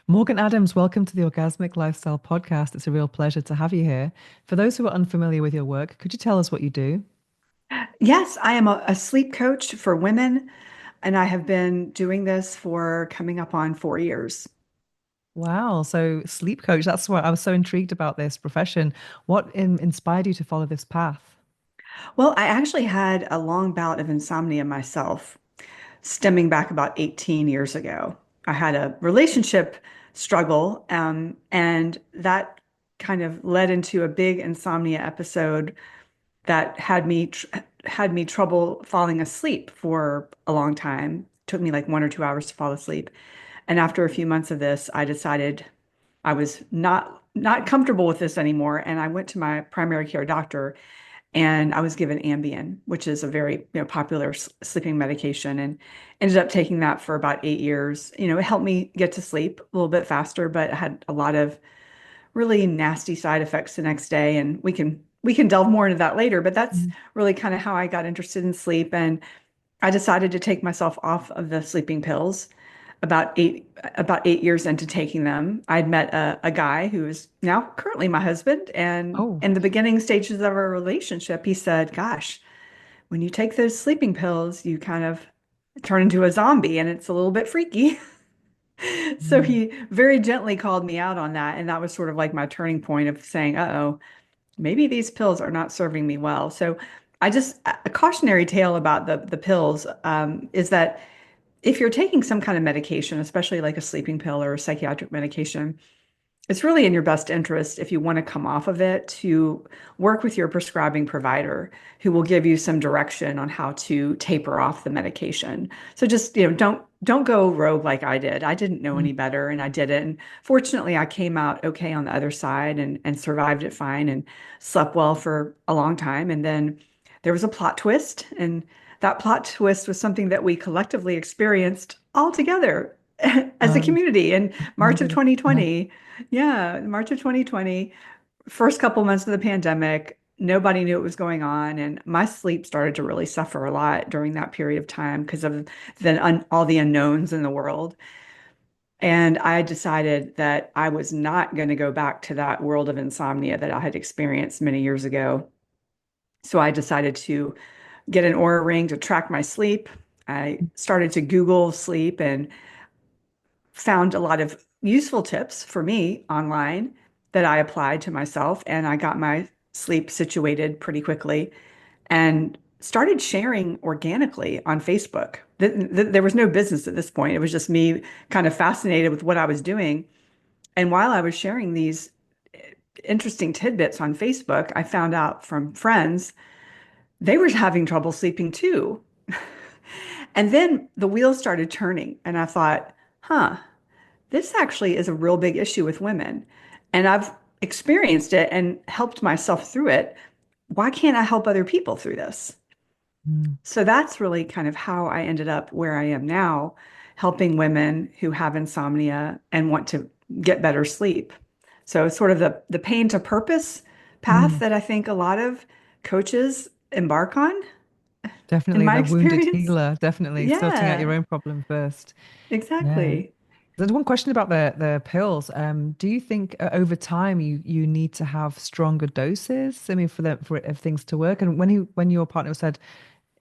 Morgan Adams, welcome to the Orgasmic Lifestyle Podcast. It's a real pleasure to have you here. For those who are unfamiliar with your work, could you tell us what you do? Yes, I am a sleep coach for women, and I have been doing this for coming up on 4 years. Wow, so sleep coach, that's what I was so intrigued about this profession. What inspired you to follow this path? Well, I actually had a long bout of insomnia myself, stemming back about 18 years ago. I had a relationship struggle, and that kind of led into a big insomnia episode that had me trouble falling asleep for a long time. It took me like 1 or 2 hours to fall asleep. And after a few months of this, I decided I was not comfortable with this anymore, and I went to my primary care doctor, and I was given Ambien, which is a very, popular sleeping medication, and ended up taking that for about 8 years. It helped me get to sleep a little bit faster, but it had a lot of really nasty side effects the next day, and we can delve more into that later. But that's Mm. really kind of how I got interested in sleep, and I decided to take myself off of the sleeping pills about 8 years into taking them. I'd met a guy who is now currently my husband, and Oh, in the beginning stages of our relationship, he said, "Gosh, when you take those sleeping pills, you kind of turn into a zombie, and it's a little bit freaky." So mm. he very gently called me out on that, and that was sort of like my turning point of saying, "Uh-oh, maybe these pills are not serving me well." So I just a cautionary tale about the pills is that if you're taking some kind of medication, especially like a sleeping pill or a psychiatric medication, it's really in your best interest if you want to come off of it to work with your prescribing provider who will give you some direction on how to taper off the medication. So just, don't go rogue like I did. I didn't know Mm. any better and I did it. And fortunately, I came out okay on the other side and survived it fine and slept well for a long time. And then there was a plot twist, and that plot twist was something that we collectively experienced all together as a Um, community in March of Amazing. Yeah. 2020. Yeah, March of 2020, first couple months of the pandemic, nobody knew what was going on, and my sleep started to really suffer a lot during that period of time because of all the unknowns in the world. And I decided that I was not going to go back to that world of insomnia that I had experienced many years ago. So I decided to get an Oura ring to track my sleep. I started to Google sleep and found a lot of useful tips for me online that I applied to myself, and I got my sleep situated pretty quickly and started sharing organically on Facebook. There was no business at this point. It was just me kind of fascinated with what I was doing. And while I was sharing these interesting tidbits on Facebook, I found out from friends they were having trouble sleeping too. And then the wheels started turning, and I thought, huh, this actually is a real big issue with women. And I've experienced it and helped myself through it. Why can't I help other people through this? Mm. So that's really kind of how I ended up where I am now, helping women who have insomnia and want to get better sleep. So it's sort of the pain to purpose path Mm. that I think a lot of coaches embark on, in Definitely my the wounded experience. healer, definitely sorting out your Yeah, own problem first. Yeah. exactly. There's one question about the pills. Do you think over time you need to have stronger doses? I mean, for things to work. And when your partner said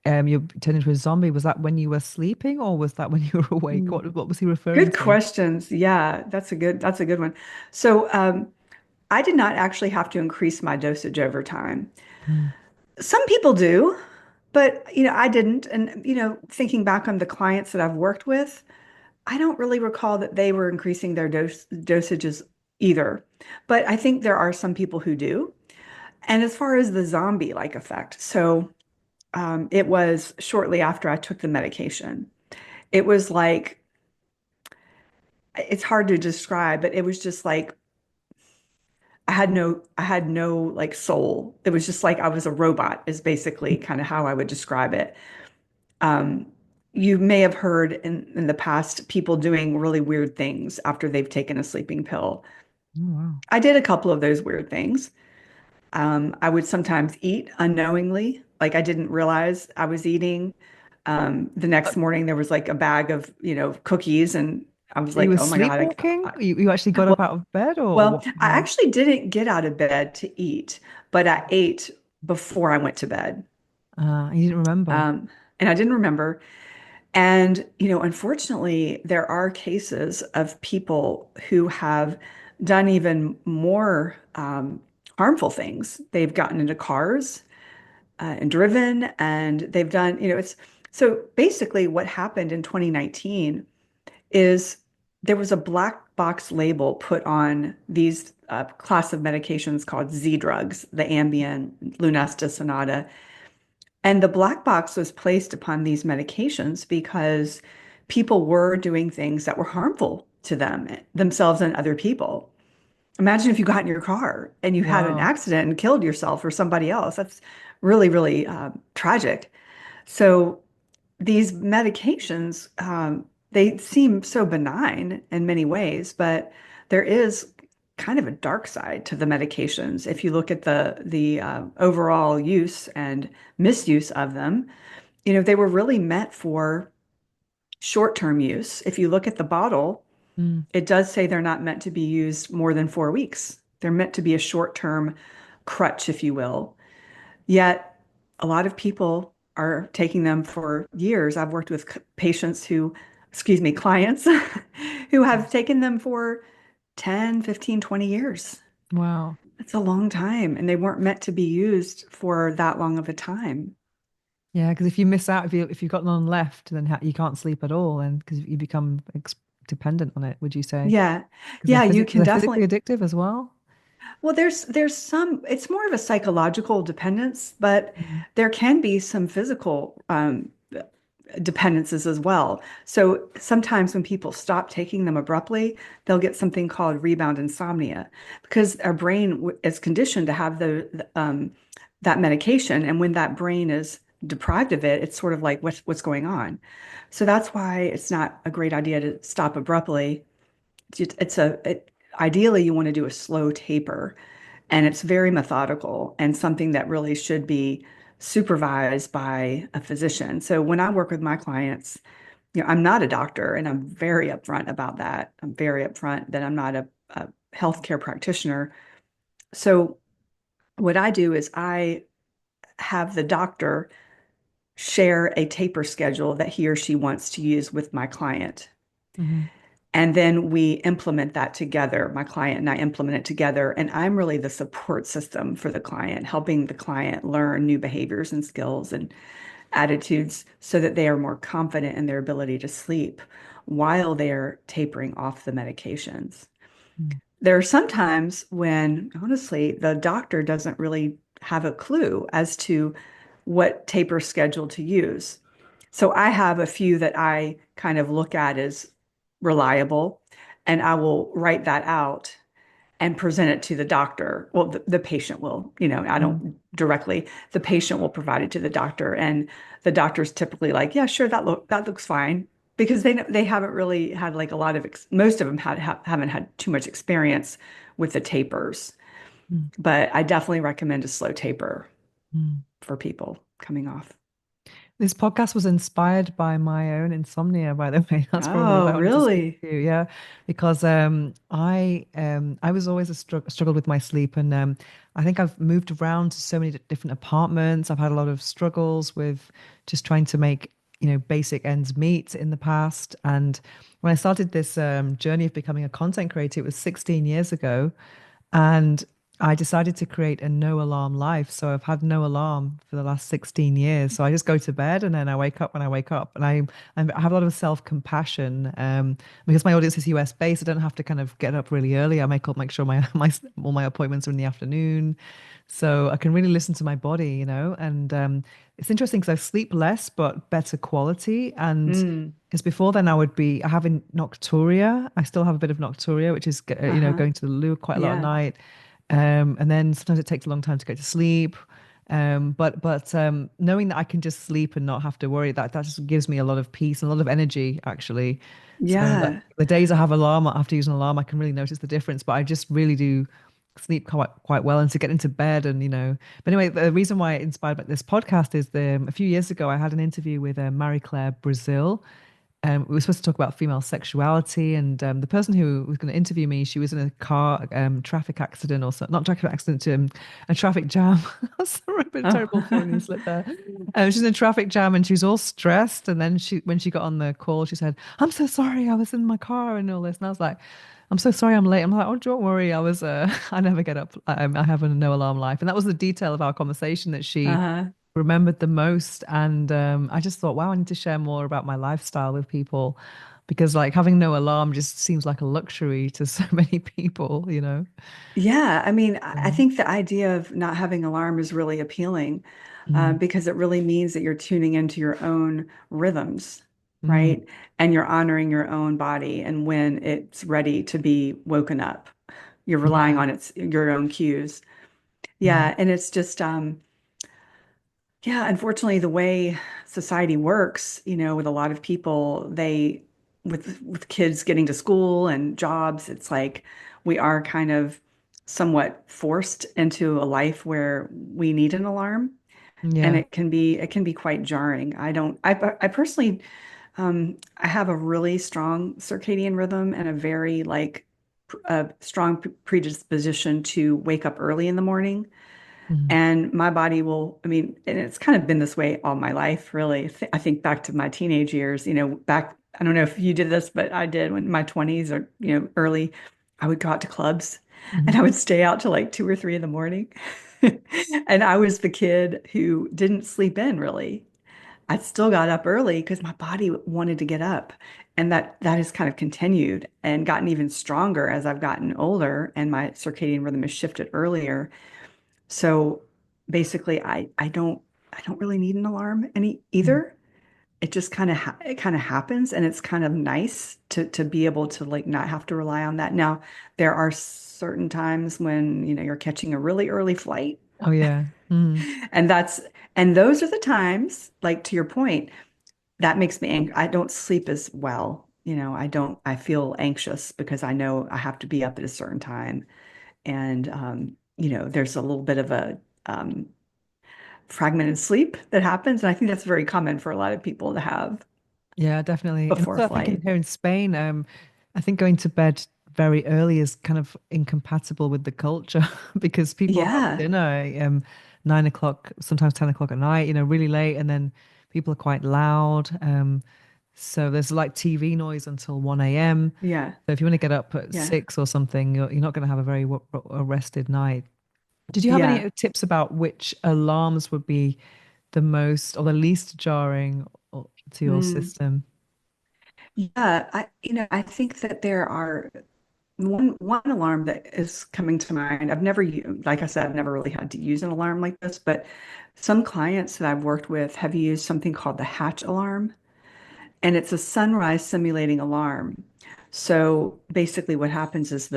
you turned into a zombie, was that when you were sleeping or was that when you were awake? Mm. What was he referring Good to? questions. Yeah, that's a good one. So, I did not actually have to increase my dosage over time. Mm. Some people do, but I didn't. And thinking back on the clients that I've worked with, I don't really recall that they were increasing their dosages either. But I think there are some people who do. And as far as the zombie-like effect, so it was shortly after I took the medication. It was like it's hard to describe, but it was just like I had no like soul. It was just like I was a robot is basically kind of how I would describe it. Um, you may have heard in the past people doing really weird things after they've taken a sleeping pill. Oh, wow. I did a couple of those weird things. I would sometimes eat unknowingly, like I didn't realize I was eating. The Uh, next morning there was like a bag of, cookies and I was You like, were oh my God. sleepwalking? You actually got up Well, out of bed, or well, what? I How? actually didn't get out of bed to eat, but I ate before I went to bed. You didn't remember. Um, and I didn't remember. And, unfortunately, there are cases of people who have done even more harmful things. They've gotten into cars and driven, and they've done, it's so basically what happened in 2019 is there was a black box label put on these class of medications called Z drugs, the Ambien, Lunesta, Sonata. And the black box was placed upon these medications because people were doing things that were harmful to themselves and other people. Imagine if you got in your car and you had an Wow. accident and killed yourself or somebody else. That's really, really tragic. So these medications, they seem so benign in many ways, but there is kind of a dark side to the medications. If you look at the overall use and misuse of them, they were really meant for short-term use. If you look at the bottle, Mm. it does say they're not meant to be used more than 4 weeks. They're meant to be a short-term crutch, if you will. Yet, a lot of people are taking them for years. I've worked with patients who, excuse me, clients who have taken them for 10, 15, 20 years. Wow. That's a long time, and they weren't meant to be used for that long of a time. Yeah, because if you miss out, if you've got none left, then you can't sleep at all, and because you become ex dependent on it, would you say? Yeah. Because Yeah, you can they're physically definitely. addictive as well. Well, there's some, it's more of a psychological dependence, but Mm. there can be some physical dependencies as well. So sometimes when people stop taking them abruptly, they'll get something called rebound insomnia because our brain is conditioned to have that medication, and when that brain is deprived of it, it's sort of like what's going on. So that's why it's not a great idea to stop abruptly. Ideally you want to do a slow taper, and it's very methodical and something that really should be supervised by a physician. So when I work with my clients, I'm not a doctor, and I'm very upfront about that. I'm very upfront that I'm not a healthcare practitioner. So what I do is I have the doctor share a taper schedule that he or she wants to use with my client. Hmm. And then we implement that together. My client and I implement it together. And I'm really the support system for the client, helping the client learn new behaviors and skills and attitudes so that they are more confident in their ability to sleep while they're tapering off the medications. There are some times when, honestly, the doctor doesn't really have a clue as to what taper schedule to use. So I have a few that I kind of look at as reliable, and I will write that out and present it to the doctor. Well, the patient will, I Mm. don't directly, the patient will provide it to the doctor. And the doctor's typically like, yeah, sure, that looks fine. Because they haven't really had like a lot of most of them haven't had too much experience with the tapers. Mm. But I definitely recommend a slow taper Mm. for people coming off. This podcast was inspired by my own insomnia, by the way. That's probably why Oh, I wanted to speak really? to you. Yeah, because I was always struggled with my sleep, and I think I've moved around to so many different apartments. I've had a lot of struggles with just trying to make, basic ends meet in the past. And when I started this journey of becoming a content creator, it was 16 years ago. And I decided to create a no alarm life. So I've had no alarm for the last 16 years. So I just go to bed and then I wake up when I wake up. And I have a lot of self-compassion because my audience is US based. I don't have to kind of get up really early. I make sure all my appointments are in the afternoon. So I can really listen to my body, and it's interesting because I sleep less but better quality. And Mm, because before then I would be having nocturia. I still have a bit of nocturia, which is uh-huh. going to the loo quite a lot at Yeah. night. And then sometimes it takes a long time to go to sleep. But knowing that I can just sleep and not have to worry, that just gives me a lot of peace and a lot of energy, actually. So like Yeah. the days I have alarm, I have to use an alarm, I can really notice the difference. But I just really do sleep quite well, and to get into bed and but anyway, the reason why it inspired by this podcast is a few years ago I had an interview with Marie Claire Brazil, we were supposed to talk about female sexuality, and the person who was going to interview me, she was in a car traffic accident, or so, not traffic accident, a traffic jam. Sorry, a bit terrible Oh. Freudian slip there. She's in a traffic jam, and she was all stressed. And then when she got on the call, she said, "I'm so sorry, I was in my car and all this." And I was like, "I'm so sorry, I'm late." I'm like, "Oh, don't worry, I was. I never get up. I have a no alarm life." And that was the detail of our conversation that she Uh-huh. remembered the most. And I just thought, wow, I need to share more about my lifestyle with people because like having no alarm just seems like a luxury to so many people, you know? Yeah, I mean, I Um, think the idea of not having alarm is really appealing mm, because it really means that you're tuning into your own rhythms, mm, right? And you're honoring your own body and when it's ready to be woken up. You're relying yeah, on your own cues. yeah, Yeah, and it's just yeah, unfortunately, the way society works, with a lot of people, with kids getting to school and jobs, it's like we are kind of somewhat forced into a life where we need an alarm, and yeah. it can be quite jarring. I personally, I have a really strong circadian rhythm and a very like a strong predisposition to wake up early in the morning. Mm, And my body will, I mean, and it's kind of been this way all my life, really. I think back to my teenage years, I don't know if you did this, but I did when my 20s or, early, I would go out to clubs and mhm. I would stay out till like 2 or 3 in the morning. And I was the kid who didn't sleep in really. I still got up early because my body wanted to get up. And that has kind of continued and gotten even stronger as I've gotten older and my circadian rhythm has shifted earlier. So basically, I don't really need an alarm any Mm. either. It kind of happens, and it's kind of nice to be able to like not have to rely on that. Now, there are certain times when you're catching a really early flight, Oh yeah. Mm, and those are the times, like to your point, that makes me angry. I don't sleep as well. I feel anxious because I know I have to be up at a certain time. And there's a little bit of a um, fragmented sleep that happens. And I think that's very common for a lot of people to have yeah, definitely. And before a also I think flight. here in Spain, I think going to bed very early is kind of incompatible with the culture because people have Yeah, dinner 9 o'clock, sometimes 10 o'clock at night, really late, and then people are quite loud. So there's like TV noise until 1 a.m. yeah, So if you want to get up at yeah, 6 or something, you're not going to have a very rested night. Did you have any yeah, tips about which alarms would be the most or the least jarring to your mm, system? yeah. I think that there are one alarm that is coming to mind. Like I said, I've never really had to use an alarm like this, but some clients that I've worked with have used something called the Hatch alarm. And it's a sunrise simulating alarm. So basically, what happens is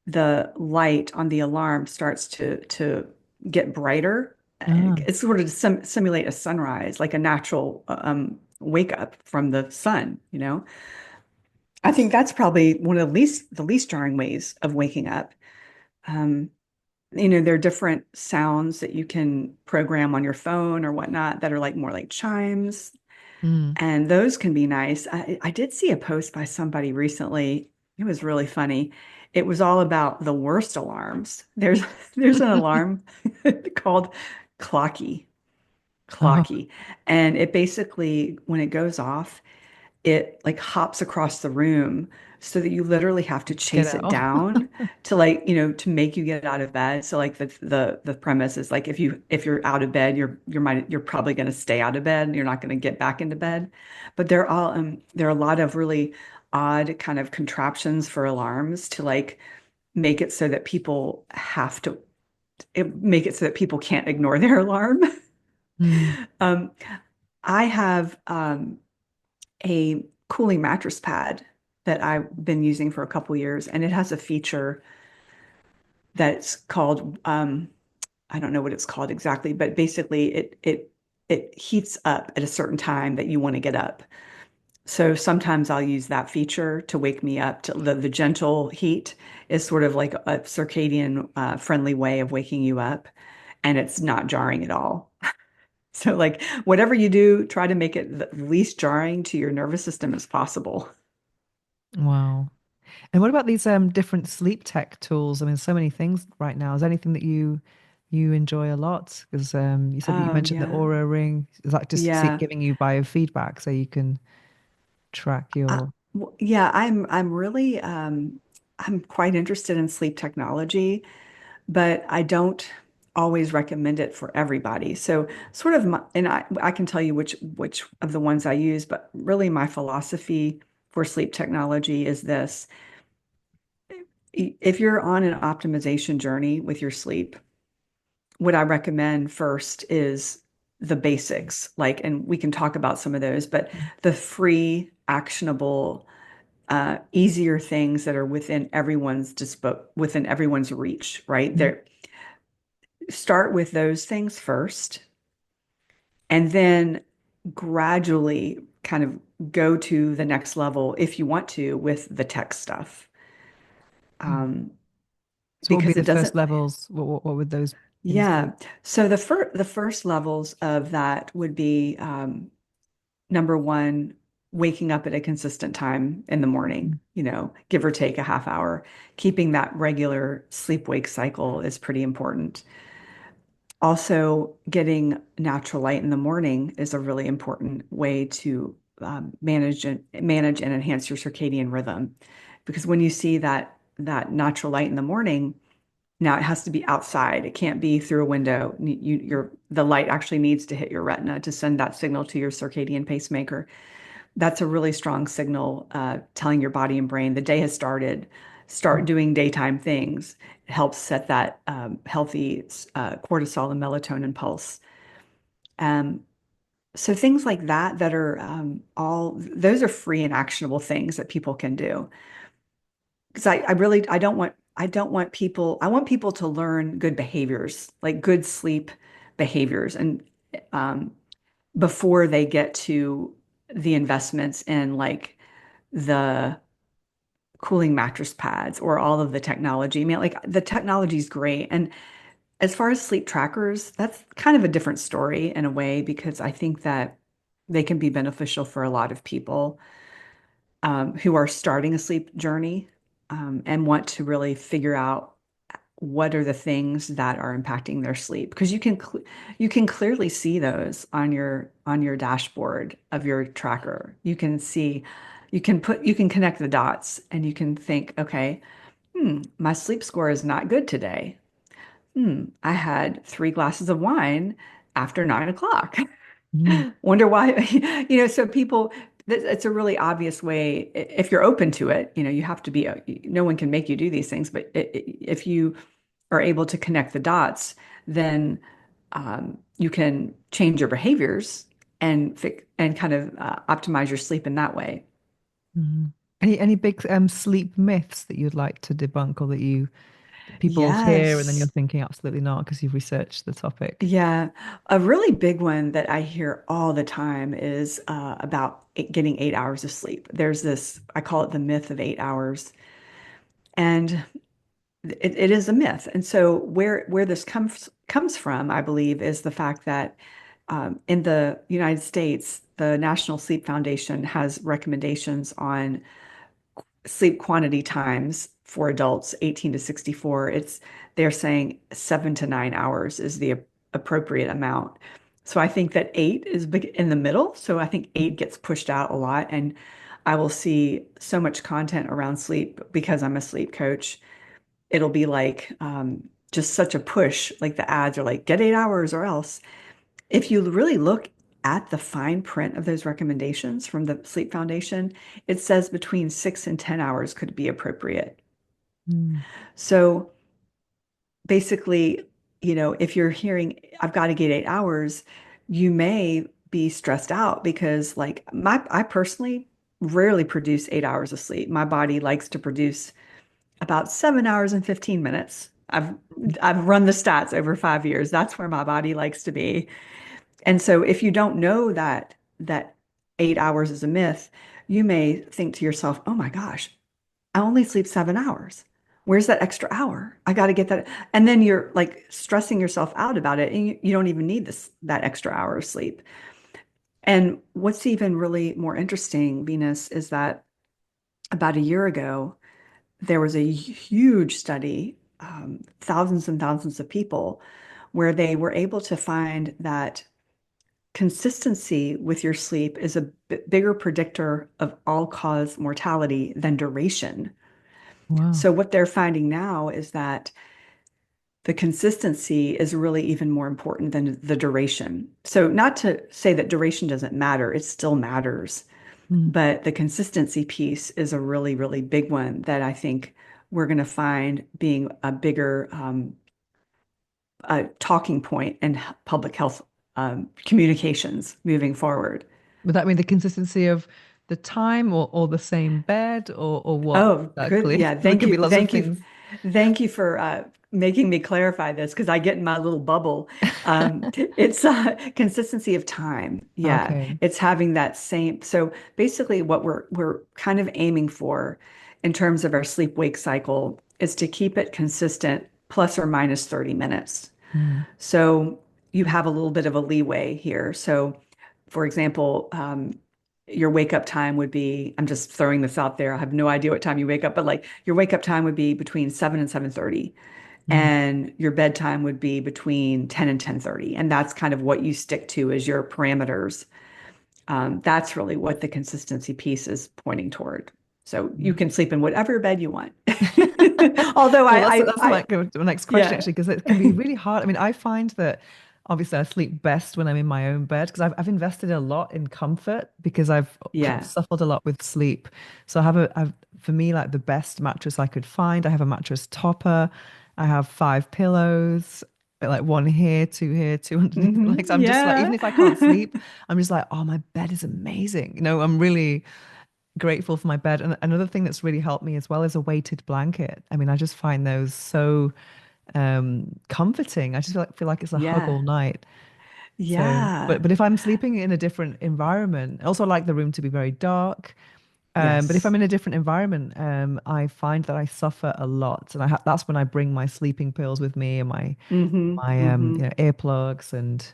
the light on the alarm starts to get brighter. Ah, It's sort of to simulate a sunrise, like a natural wake up from the sun. I think that's probably one of the least jarring ways of waking up. Um, there are different sounds that you can program on your phone or whatnot that are like more like chimes. mm. And those can be nice. I did see a post by somebody recently. It was really funny. It was all about the worst alarms. There's an alarm called Clocky, Oh, Clocky. And it basically, when it goes off, it like hops across the room so that you literally have to get chase it out. down to like, to make you get out of bed. So like the premise is like if you're out of bed, you're probably going to stay out of bed and you're not going to get back into bed. But there are a lot of really odd kind of contraptions for alarms to like make it so that make it so that people can't ignore their alarm. Mm. Um, I have a cooling mattress pad that I've been using for a couple years, and it has a feature that's called I don't know what it's called exactly, but basically it heats up at a certain time that you want to get up. So sometimes I'll use that feature to wake me up. The gentle heat is sort of like a circadian friendly way of waking you up, and it's not jarring at all. So, like, whatever you do, try to make it the least jarring to your nervous system as possible. Wow. And what about these different sleep tech tools? I mean, so many things right now. Is there anything that you enjoy a lot? Because you said that you mentioned the Yeah. Aura Ring. Is that just Yeah. giving you biofeedback so you can track your Yeah, I'm really I'm quite interested in sleep technology, but I don't always recommend it for everybody. So sort of and I can tell you which of the ones I use, but really my philosophy for sleep technology is this. If you're on an optimization journey with your sleep, what I recommend first is the basics, like, and we can talk about some of those, but the free, actionable, easier things that are within everyone's reach, right? Mhm. There, start with those things first, and then gradually kind of go to the next level if you want to with the tech stuff. Mm. Um, So what would be because the it first doesn't, levels? What would those things be? yeah. So the first levels of that would be number one, waking up at a consistent time in the morning, give or take a half hour. Keeping that regular sleep-wake cycle is pretty important. Also, getting natural light in the morning is a really important way to manage and enhance your circadian rhythm. Because when you see that natural light in the morning, now it has to be outside. It can't be through a window. The light actually needs to hit your retina to send that signal to your circadian pacemaker. That's a really strong signal telling your body and brain the day has started. Start doing daytime things. It helps set that healthy cortisol and melatonin pulse. Um, so things like that are all those are free and actionable things that people can do. Because I really I don't want people I want people to learn good behaviors, like good sleep behaviors, and um, before they get to the investments in like the cooling mattress pads or all of the technology. I mean, like the technology is great. And as far as sleep trackers, that's kind of a different story in a way because I think that they can be beneficial for a lot of people who are starting a sleep journey and want to really figure out what are the things that are impacting their sleep because you can clearly see those on your dashboard of your tracker. You can see you can connect the dots and you can think, okay, my sleep score is not good today. I had 3 glasses of wine after 9 o'clock. Mhm. Wonder why, so people, it's a really obvious way. If you're open to it, you have to be, no one can make you do these things, but if you are able to connect the dots, then you can change your behaviors and kind of optimize your sleep in that way. Mhm. Any big sleep myths that you'd like to debunk or that people hear and then you're Yes. thinking absolutely not because you've researched the topic? Yeah, a really big one that I hear all the time is about getting 8 hours of sleep. There's this, I call it the myth of 8 hours, and it is a myth. And so where this comes from, I believe, is the fact that in the United States, the National Sleep Foundation has recommendations on sleep quantity times for adults 18 to 64. They're saying 7 to 9 hours is the appropriate amount. So I think that eight is big in the middle. So I think eight gets pushed out a lot. And I will see so much content around sleep because I'm a sleep coach. It'll be like just such a push. Like the ads are like, get 8 hours or else. If you really look at the fine print of those recommendations from the Sleep Foundation, it says between 6 and 10 hours could be appropriate. Mm. So basically, if you're hearing, I've got to get 8 hours, you may be stressed out because, like, I personally rarely produce 8 hours of sleep. My body likes to produce about 7 hours and 15 minutes. I've run the stats over 5 years. That's where my body likes to be. And so if you don't know that 8 hours is a myth, you may think to yourself, "Oh my gosh, I only sleep 7 hours. Where's that extra hour? I got to get that. And then you're like stressing yourself out about it, and you don't even need that extra hour of sleep. And what's even really more interesting, Venus, is that about a year ago, there was a huge study, thousands and thousands of people, where they were able to find that consistency with your sleep is a bigger predictor of all-cause mortality than duration. Wow. So what they're finding now is that the consistency is really even more important than the duration. So not to say that duration doesn't matter, it still matters. Mm. But the consistency piece is a really, really big one that I think we're going to find being a bigger talking point in public health communications moving forward. Would that mean the consistency of the time or the same bed or what Oh, good. exactly? Yeah. Because it Thank could be you. lots of things. Thank you for making me clarify this because I get in my little bubble. It's consistency of time. Yeah. Okay. It's having that same. So basically, what we're kind of aiming for in terms of our sleep-wake cycle is to keep it consistent plus or minus 30 minutes. Mm. So you have a little bit of a leeway here. So, for example, your wake up time would be, I'm just throwing this out there. I have no idea what time you wake up, but like your wake up time would be between 7 and 7:30, Mm. and your bedtime would be between 10 and 10:30. And that's kind of what you stick to as your parameters. That's really what the consistency piece is pointing toward. So you Mm. can sleep in whatever bed you want. Although Well, that's like my next question yeah, actually, because it can be really hard. I mean, I find that obviously I sleep best when I'm in my own bed because I've invested a lot in comfort because I've yeah. suffered a lot with sleep. So I've for me like the best mattress I could find. I have a mattress topper. I have five pillows, like one here, two here, two underneath the legs. I'm just like, Yeah. even if I can't sleep, I'm just like, oh, my bed is amazing. I'm really grateful for my bed. And another thing that's really helped me as well is a weighted blanket. I mean, I just find those so comforting. I just feel like it's a hug all Yeah. night. So, but Yeah. but if I'm sleeping in a different environment, also I like the room to be very dark. But if I'm Yes. in a different environment, I find that I suffer a lot, and that's when I bring my sleeping pills with me and my Mm-hmm. my Mm-hmm. earplugs and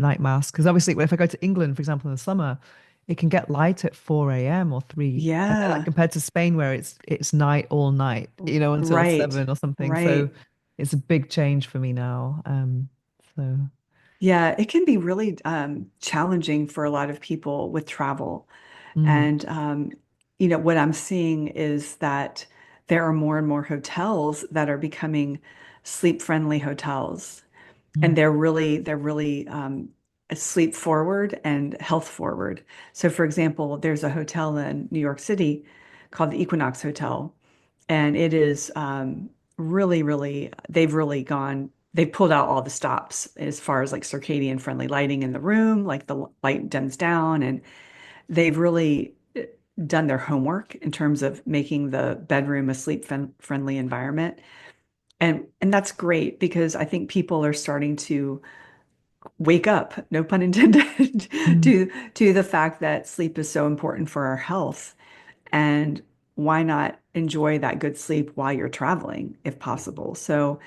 night mask. Because obviously, if I go to England, for example, in the summer, it can get light at 4 a.m. or 3, and then, like Yeah. compared to Spain where it's night all night, until Right. 7 or something. So Right. it's a big change for me now. So Yeah, it can be really challenging for a lot of people with travel. mm, And what I'm seeing is that there are more and more hotels that are becoming sleep-friendly hotels. And mm, they're really sleep forward and health forward. So, for example, there's a hotel in New York City called the Equinox Hotel, and it is really, really, they've pulled out all the stops as far as like circadian friendly lighting in the room, like the light dims down, and they've really done their homework in terms of making the bedroom a sleep friendly environment. And that's great because I think people are starting to wake up, no pun intended, mm, to the fact that sleep is so important for our health. And why not enjoy that good sleep while you're traveling, if possible? So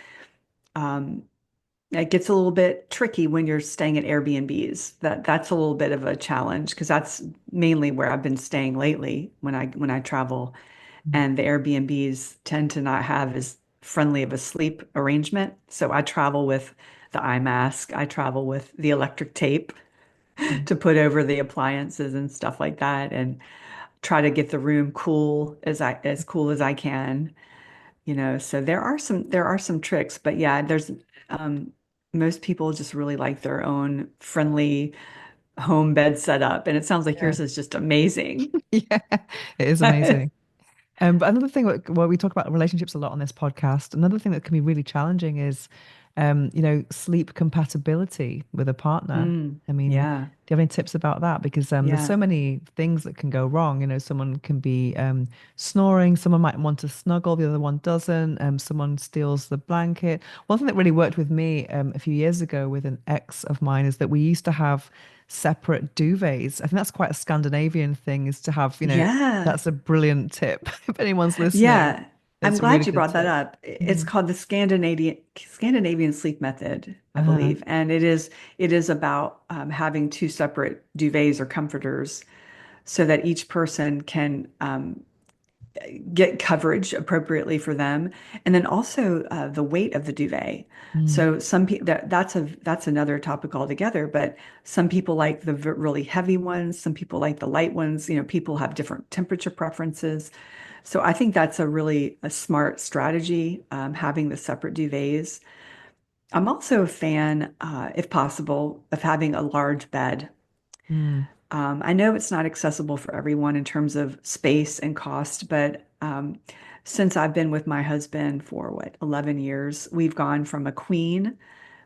um, it gets a little bit tricky when you're staying at Airbnbs. That's a little bit of a challenge because that's mainly where I've been staying lately when I travel. mm, And the Airbnbs tend to not have as friendly of a sleep arrangement. So I travel with the eye mask, I travel with the electric tape mm. to put over the appliances and stuff like that, and try to get the room cool as I can. So there are some tricks, but yeah, there's um, most people just really like their own friendly home bed setup, and it sounds like Yeah. yours is just amazing. Yeah, it is amazing. But another thing, well, we talk about relationships a lot on this podcast. Another thing that can be really challenging is, sleep compatibility with a partner. Mm, I mean, do yeah, you have any tips about that? Because there's yeah, so many things that can go wrong. Someone can be snoring, someone might want to snuggle, the other one doesn't. Someone steals the blanket. One thing that really worked with me a few years ago with an ex of mine is that we used to have separate duvets. I think that's quite a Scandinavian thing, is to have, yeah, that's a brilliant tip if anyone's listening. yeah. I'm It's a really glad you good brought that tip. up. It's Mhm. called the Scandinavian sleep method, I Uh, believe, and it is about having two separate duvets or comforters so that each person can get coverage appropriately for them, and then also the weight of the duvet. mm, So some people that's another topic altogether. But some people like the really heavy ones. Some people like the light ones. People have different temperature preferences. So I think that's a smart strategy, having the separate duvets. I'm also a fan, if possible, of having a large bed. mm. I know it's not accessible for everyone in terms of space and cost, but since I've been with my husband for 11 years, we've gone from a queen.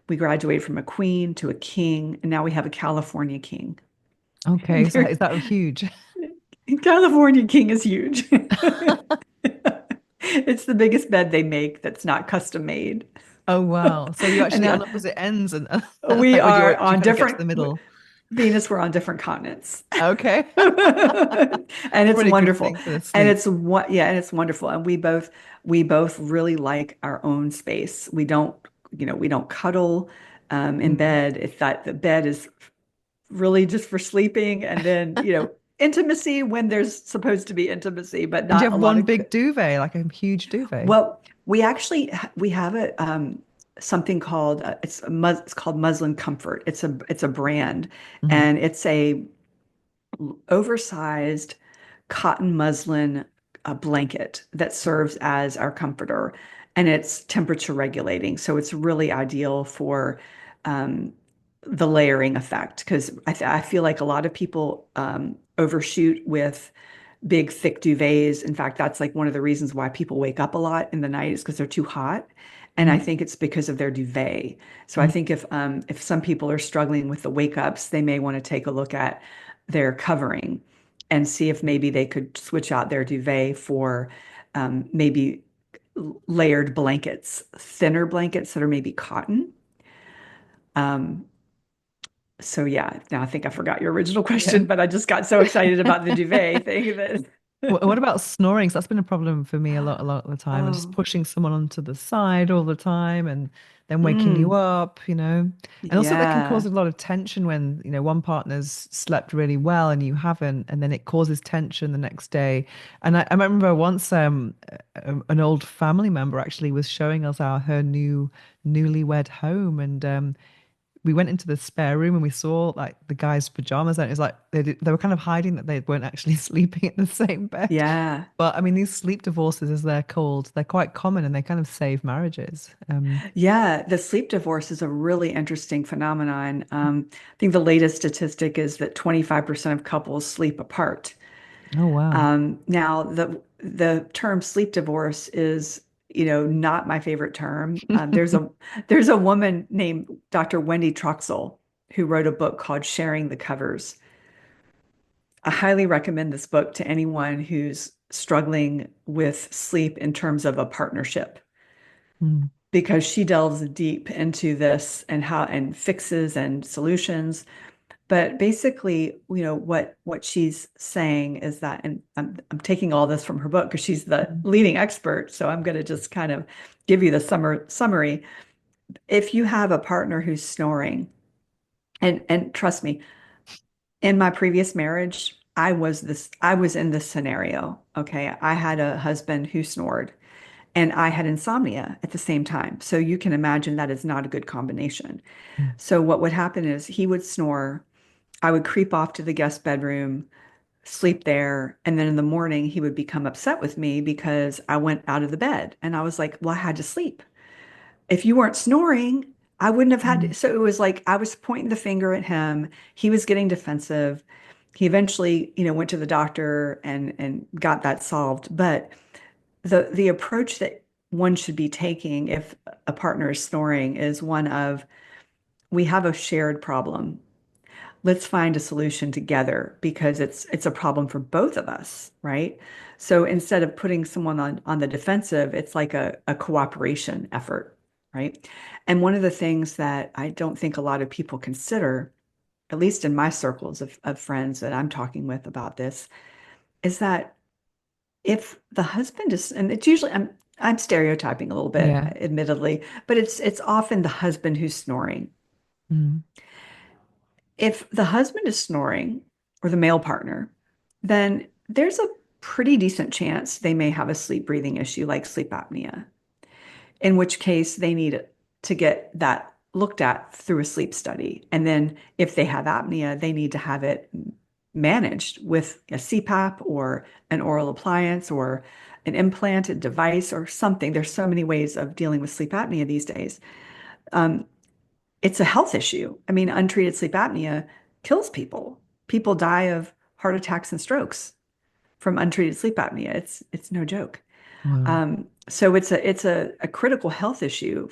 We graduated from a queen to a king, and now we have a California king. Okay, so is that huge? California king is huge. It's the biggest bed they make that's not custom made. Oh wow. So you're And actually on opposite ends and we like are would you on kind of get to different, the middle? Venus, we're on different continents. Okay. And it's Pretty good wonderful. thing for the And sleep. it's what, yeah, and it's wonderful. And we both really like our own space. We don't cuddle in Mm. bed. It's that the bed is really just for sleeping, and then, intimacy when there's supposed to be intimacy, but And you not a have lot one of. big duvet, like a huge duvet. Well, we have something called it's called Muslin Comfort. It's a brand, Mhm. and it's a oversized cotton muslin blanket that serves as our comforter, and it's temperature regulating. So it's really ideal for um, the layering effect, because I feel like a lot of people overshoot with big, thick duvets. In fact, that's like one of the reasons why people wake up a lot in the night is because they're too hot. And I Mhm. think it's because of their duvet. So I Mhm. think if some people are struggling with the wake ups, they may want to take a look at their covering and see if maybe they could switch out their duvet for maybe layered blankets, thinner blankets that are maybe cotton. Um, so yeah, now I think I forgot your original Yeah. question, but I just got so excited about the duvet thing that. What about snoring? So that's been a problem for me a lot of the time, and just Oh, pushing someone onto the side all the time, and then waking you mm, up. And also, that can cause yeah. a lot of tension when, one partner's slept really well and you haven't, and then it causes tension the next day. And I remember once, an old family member actually was showing us her newlywed home, and we went into the spare room and we saw like the guy's pajamas, and it was like they were kind of hiding that they weren't actually sleeping in the same bed. Yeah. But I mean, these sleep divorces, as they're called, they're quite common and they kind of save marriages. Yeah. The sleep divorce is a really interesting phenomenon. I think the latest statistic is that 25% of couples sleep apart. Oh wow. Now, the term sleep divorce is, not my favorite term. There's a woman named Dr. Wendy Troxel who wrote a book called Sharing the Covers. I highly recommend this book to anyone who's struggling with sleep in terms of a partnership, Mm, because she delves deep into this and how and fixes and solutions. But basically, what she's saying is that, and I'm taking all this from her book because she's the mm, leading expert, so I'm going to just kind of give you the summary. If you have a partner who's snoring, and trust me, in my previous marriage, I was in this scenario. Okay. I had a husband who snored, and I had insomnia at the same time. So you can imagine that is not a good combination. mm, So what would happen is he would snore. I would creep off to the guest bedroom, sleep there, and then in the morning he would become upset with me because I went out of the bed. And I was like, well, I had to sleep. If you weren't snoring, I wouldn't have had mm, to. So it was like I was pointing the finger at him. He was getting defensive. He eventually, went to the doctor and got that solved. But the approach that one should be taking if a partner is snoring is one of, we have a shared problem. Let's find a solution together, because it's a problem for both of us, right? So instead of putting someone on the defensive, it's like a cooperation effort, right? And one of the things that I don't think a lot of people consider, at least in my circles of friends that I'm talking with about this, is that if the husband is, and it's usually I'm stereotyping a little bit, Yeah. admittedly, but it's often the husband who's snoring. Mm. If the husband is snoring or the male partner, then there's a pretty decent chance they may have a sleep breathing issue like sleep apnea, in which case they need to get that looked at through a sleep study. And then if they have apnea, they need to have it managed with a CPAP or an oral appliance or an implanted device or something. There's so many ways of dealing with sleep apnea these days. Um, it's a health issue. I mean, untreated sleep apnea kills people. People die of heart attacks and strokes from untreated sleep apnea. It's no joke. Wow. So it's a critical health issue,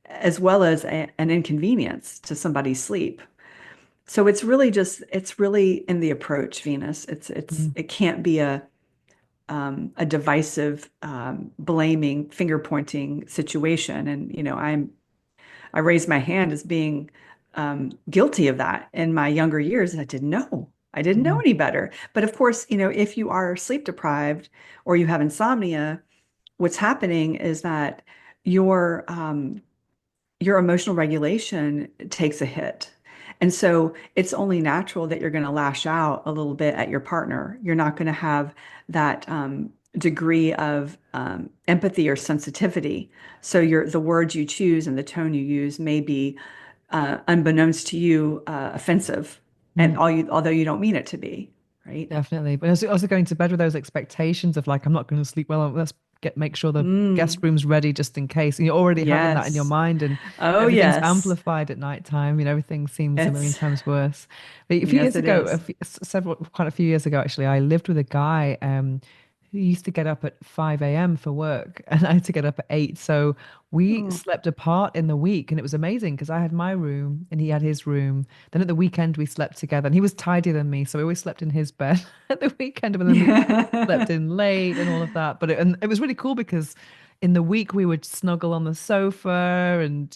as well as an inconvenience to somebody's sleep. So it's really in the approach, Venus. Mm. It can't be a divisive, blaming, finger pointing situation. And I raised my hand as being guilty of that in my younger years, and I didn't know. I didn't know Mm. any better. But of course, if you are sleep deprived or you have insomnia, what's happening is that your your emotional regulation takes a hit. And so it's only natural that you're going to lash out a little bit at your partner. You're not going to have that degree of empathy or sensitivity. So the words you choose and the tone you use may be, unbeknownst to you, offensive, and Mm. although you don't mean it to be, right? Definitely. But also going to bed with those expectations of like, I'm not going to sleep well. Let's make sure the guest Mm, room's ready just in case. And you're already having that in your yes. mind and Oh, everything's yes. amplified at nighttime. Everything seems a million It's, times worse. But a few yes, years it ago, is. quite a few years ago, actually, I lived with a guy, who used to get up at 5 a.m. for work and I had to get up at 8. So we Oh. slept apart in the week and it was amazing because I had my room and he had his room. Then at the weekend we slept together and he was tidier than me. So we always slept in his bed at the weekend, but then we slept Yeah. in late and all of that. And it was really cool because in the week we would snuggle on the sofa and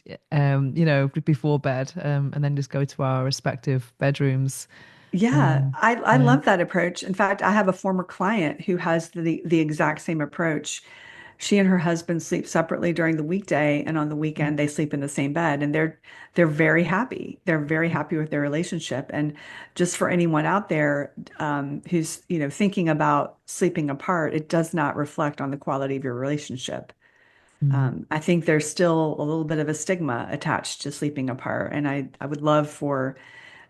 before bed, and then just go to our respective bedrooms. Yeah, Um, I yeah. love that approach. In fact, I have a former client who has the exact same approach. She and her husband sleep separately during the weekday, and on the weekend they sleep in the same bed, and they're very happy. They're very happy with their relationship. And just for anyone out there, who's thinking about sleeping apart, it does not reflect on the quality of your relationship. Mm, I think there's still a little bit of a stigma attached to sleeping apart, and I would love for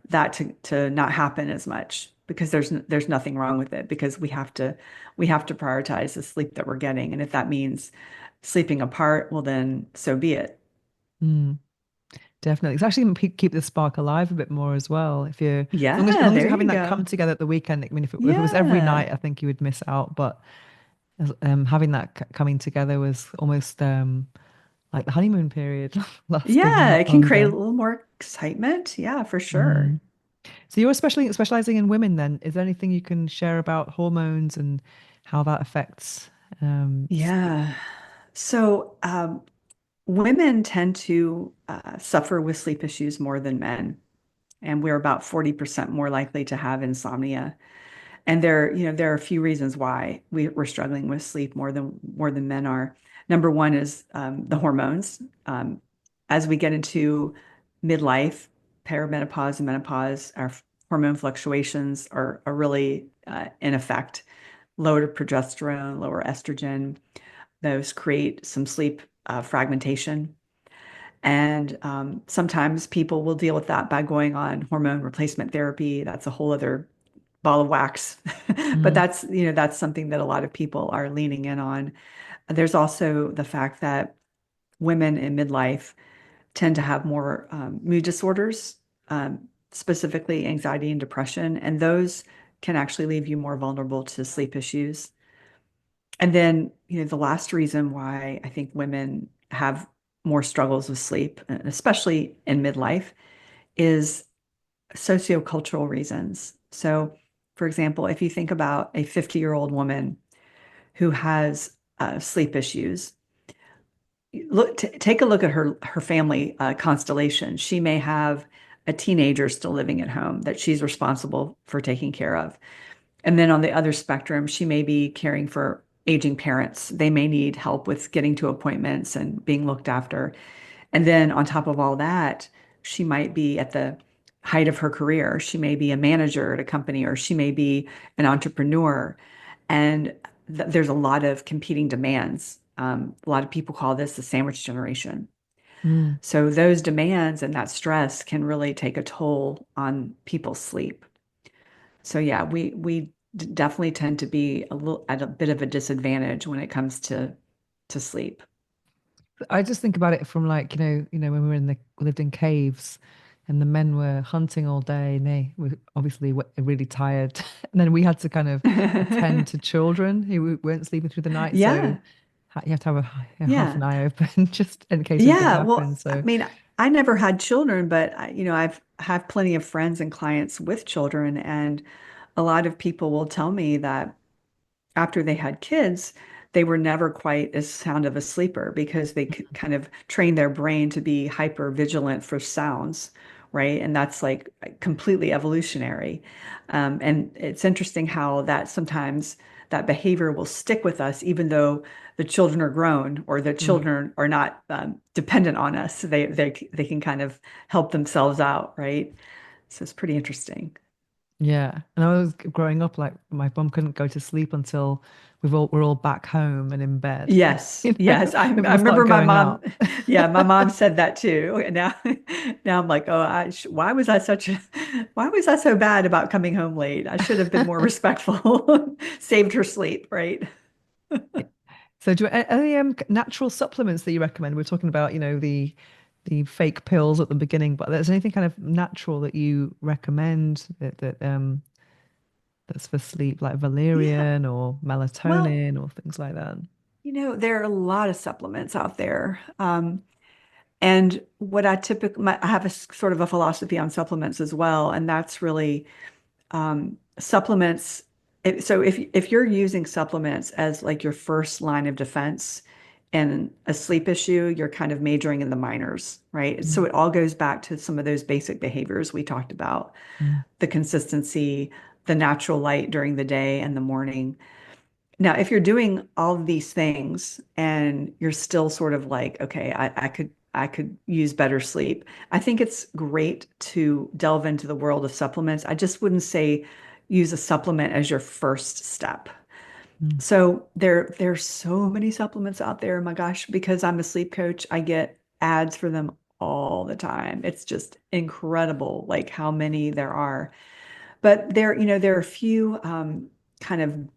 that to not happen as much because there's nothing wrong with it because we have to prioritize the sleep that we're getting, and if that means sleeping apart, well then so be it. mm. Definitely. It's actually keep the spark alive a bit more as well. If you're, as Yeah, long as there you're having you that come go. together at the weekend, I mean, if it was every Yeah. night, I think you would miss out. But having that coming together was almost like the honeymoon period lasting a Yeah, lot it can create a longer. little more excitement. Yeah, for sure. Mm. So you're especially specializing in women then. Is there anything you can share about hormones and how that affects sleep? Yeah. So, women tend to suffer with sleep issues more than men, and we're about 40% more likely to have insomnia. And there are a few reasons why we're struggling with sleep more than men are. Number one is the hormones. As we get into midlife, perimenopause and menopause, our hormone fluctuations are really in effect. Lower progesterone, lower estrogen, those create some sleep fragmentation. And sometimes people will deal with that by going on hormone replacement therapy. That's a whole other ball of wax. But Mm, that's something that a lot of people are leaning in on. There's also the fact that women in midlife tend to have more mood disorders, specifically anxiety and depression, and those can actually leave you more vulnerable to sleep issues. And then, the last reason why I think women have more struggles with sleep, especially in midlife, is sociocultural reasons. So, for example, if you think about a 50-year-old woman who has sleep issues, take a look at her family constellation. She may have a teenager still living at home that she's responsible for taking care of. And then on the other spectrum, she may be caring for aging parents. They may need help with getting to appointments and being looked after. And then on top of all that, she might be at the height of her career. She may be a manager at a company, or she may be an entrepreneur. And there's a lot of competing demands. A lot of people call this the sandwich generation. Mm. So those demands and that stress can really take a toll on people's sleep. So yeah, we definitely tend to be a little at a bit of a disadvantage when it comes to sleep. I just think about it from like, when we were lived in caves and the men were hunting all day and they were obviously really tired. And then we had to kind of attend to children who weren't sleeping through the night. So Yeah, you have to have half yeah. an eye open just in case anything Yeah, well, happens. I So, mean, I never had children, but I've have plenty of friends and clients with children, and a lot of people will tell me that after they had kids, they were never quite as sound of a sleeper because they could kind of train their brain to be hyper vigilant for sounds, right? And that's like completely evolutionary. And it's interesting how that sometimes that behavior will stick with us, even though the children are grown or the mm. children are not dependent on us. They can kind of help themselves out, right? So it's pretty interesting. Yeah. And I was growing up, like my mum couldn't go to sleep until we're all back home and in bed. Yes, yes. I Everyone started remember my going mom. out. Yeah, my mom said that too. And now I'm like, oh, why was I why was I so bad about coming home late? I should have been more respectful. Saved her sleep, right? So, any natural supplements that you recommend? We're talking about, the fake pills at the beginning, but there's anything kind of natural that you recommend that's for sleep, like Yeah. valerian or Well, melatonin or things like that? there are a lot of supplements out there. And what I typically, I have sort of a philosophy on supplements as well, and that's really supplements. So if you're using supplements as like your first line of defense in a sleep issue, you're kind of majoring in the minors, right? So Mm, it all goes back to some of those basic behaviors we talked about, mm, the consistency, the natural light during the day and the morning. Now, if you're doing all of these things and you're still sort of like, okay, I could use better sleep. I think it's great to delve into the world of supplements. I just wouldn't say use a supplement as your first step. mm, So there's so many supplements out there. My gosh, because I'm a sleep coach, I get ads for them all the time. It's just incredible, like how many there are. But there are a few kind of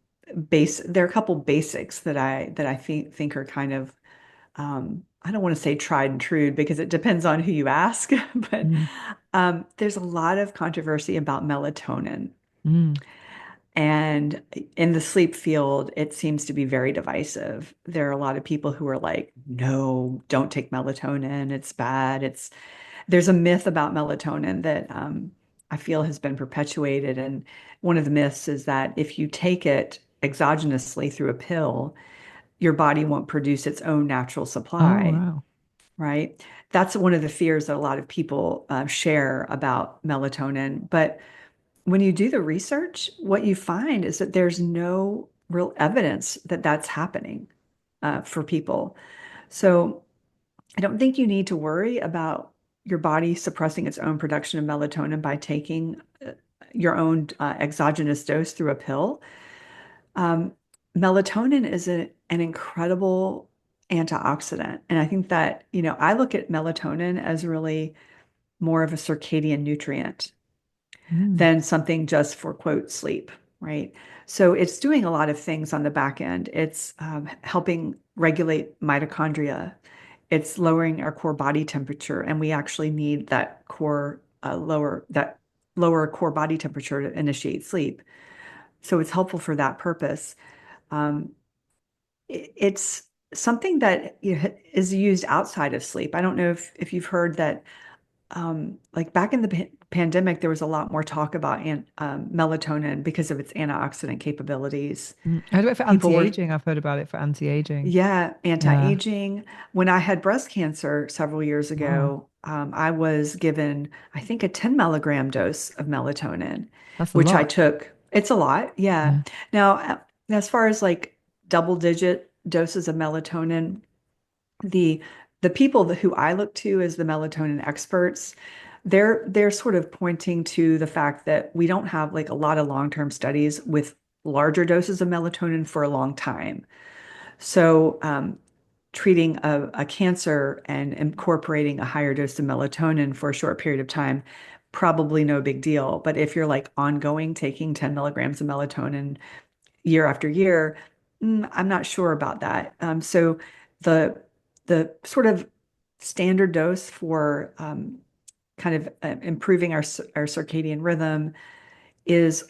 there are a couple basics that I think are kind of I don't want to say tried and true because it depends on who you ask, but mm, there's a lot of controversy about melatonin. mm, And in the sleep field, it seems to be very divisive. There are a lot of people who are like, no, don't take melatonin. It's bad. There's a myth about melatonin that I feel has been perpetuated. And one of the myths is that if you take it exogenously through a pill, your body won't produce its own natural oh, supply, wow. right? That's one of the fears that a lot of people share about melatonin. But when you do the research, what you find is that there's no real evidence that that's happening for people. So I don't think you need to worry about your body suppressing its own production of melatonin by taking your own exogenous dose through a pill. Um, Melatonin is an incredible antioxidant. And I think that, I look at melatonin as really more of a circadian nutrient Mm, than something just for quote sleep, right? So it's doing a lot of things on the back end. It's helping regulate mitochondria. It's lowering our core body temperature, and we actually need that lower core body temperature to initiate sleep. So it's helpful for that purpose. Um, it's something that is used outside of sleep. I don't know if you've heard that like back in the pandemic, there was a lot more talk about melatonin because of its antioxidant capabilities. mm. I do it for People were, anti-aging. I've heard about it for anti-aging. yeah, Yeah. anti-aging. When I had breast cancer several years Wow. ago, I was given, I think, a 10 milligram dose of melatonin, That's a which I lot. took It's a lot. Yeah. Yeah. Now, as far as like double digit doses of melatonin, the the people who I look to as the melatonin experts, they're sort of pointing to the fact that we don't have like a lot of long-term studies with larger doses of melatonin for a long time. So, treating a cancer and incorporating a higher dose of melatonin for a short period of time, probably no big deal. But if you're like ongoing taking 10 milligrams of melatonin year after year, I'm not sure about that. So the sort of standard dose for kind of improving our circadian rhythm is zero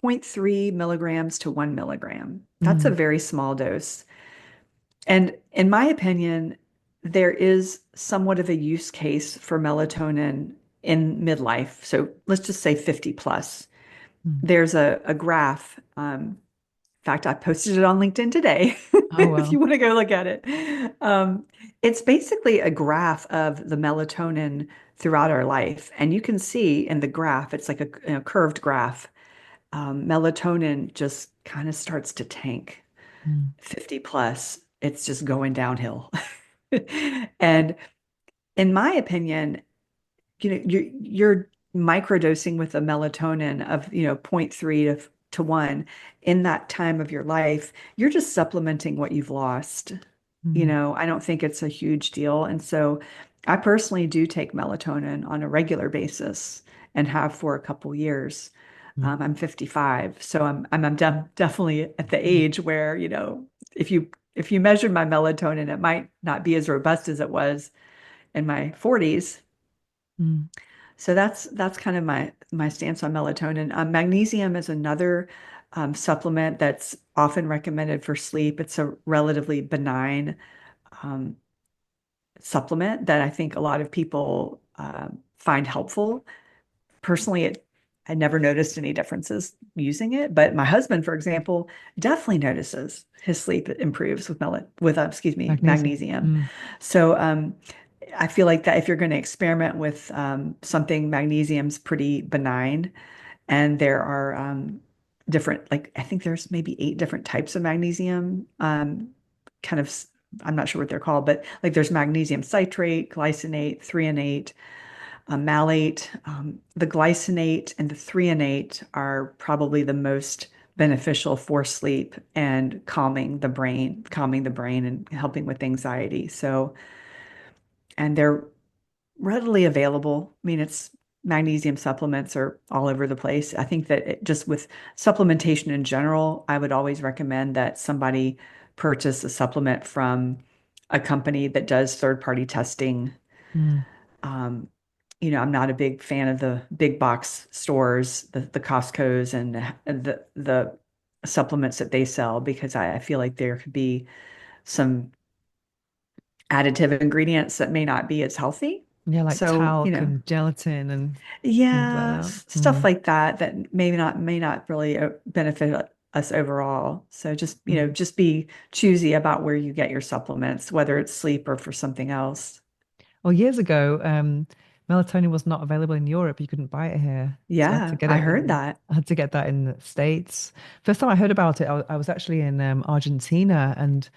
point 0.3 milligrams to 1 milligram. That's a Mm, very small dose. And in my opinion, there is somewhat of a use case for melatonin in midlife. So let's just say 50 plus. mm. There's a graph. In fact, I posted it on LinkedIn today Oh, if you well. want to go look at it. It's basically a graph of the melatonin throughout our life. And you can see in the graph, it's like a curved graph. Melatonin just kind of starts to tank. Mm, 50 plus, it's just going downhill. And in my opinion, you're microdosing with a melatonin of, zero point 0.3 to 1 in that time of your life. You're just supplementing what you've lost. mm, I don't think it's a huge deal. And so I personally do take melatonin on a regular basis and have for a couple years. mm, I'm 55, so I'm definitely at the mm, age where, if you measured my melatonin, it might not be as robust as it was in my 40s. mm, So that's kind of my stance on melatonin. Magnesium is another supplement that's often recommended for sleep. It's a relatively benign um, supplement that I think a lot of people find helpful. Personally, I never noticed any differences using it, but my husband, for example, definitely notices his sleep improves with excuse me, magnesium. magnesium. Mm, So I feel like that if you're going to experiment with something, magnesium's pretty benign, and there are different, like I think there's maybe 8 different types of magnesium. Kind of, I'm not sure what they're called, but like there's magnesium citrate, glycinate, threonate, malate. The glycinate and the threonate are probably the most beneficial for sleep and calming the brain and helping with anxiety. So, and they're readily available. I mean, it's magnesium supplements are all over the place. I think that just with supplementation in general, I would always recommend that somebody purchase a supplement from a company that does third-party testing. mm. Um, I'm not a big fan of the big box stores, the Costco's and the supplements that they sell because I feel like there could be some additive ingredients that may not be as healthy. Yeah, like So, talc and gelatin and things like yeah, that. stuff Mm, like that that may not really benefit us overall. So just, mm. just be choosy about where you get your supplements, whether it's sleep or for something else. Well, years ago, melatonin was not available in Europe. You couldn't buy it here. So I had to Yeah, get I it heard in, that. I had to get that in the States. First time I heard about it, I was actually in Argentina and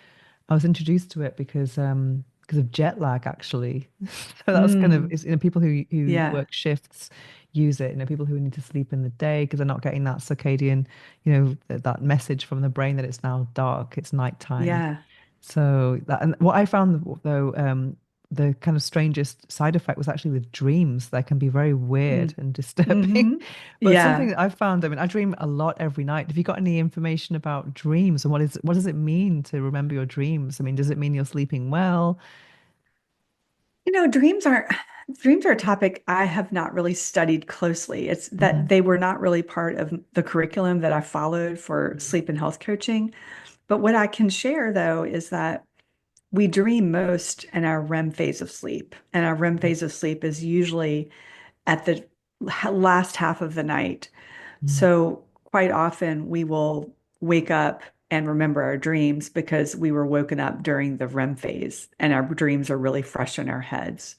I was introduced to it because of jet lag actually. So that was kind of Mm, it's, people who yeah, work shifts use it, people who need to sleep in the day because they're not getting that circadian, that message from the brain that it's now dark, it's nighttime. yeah. So that, and what I found though, the kind of strangest side effect was actually with dreams. They can be very weird Mm, and disturbing. hmm But something Yeah. that I've found, I mean, I dream a lot every night. Have you got any information about dreams and what does it mean to remember your dreams? I mean, does it mean you're sleeping well? Dreams are a topic I have not really studied closely. It's that Mm, they were not really part of the curriculum that I followed for sleep and health coaching. But what I can share though is that we dream most in our REM phase of sleep. And our REM phase of sleep is usually at the last half of the night. mm, So quite often we will wake up and remember our dreams because we were woken up during the REM phase and our dreams are really fresh in our heads.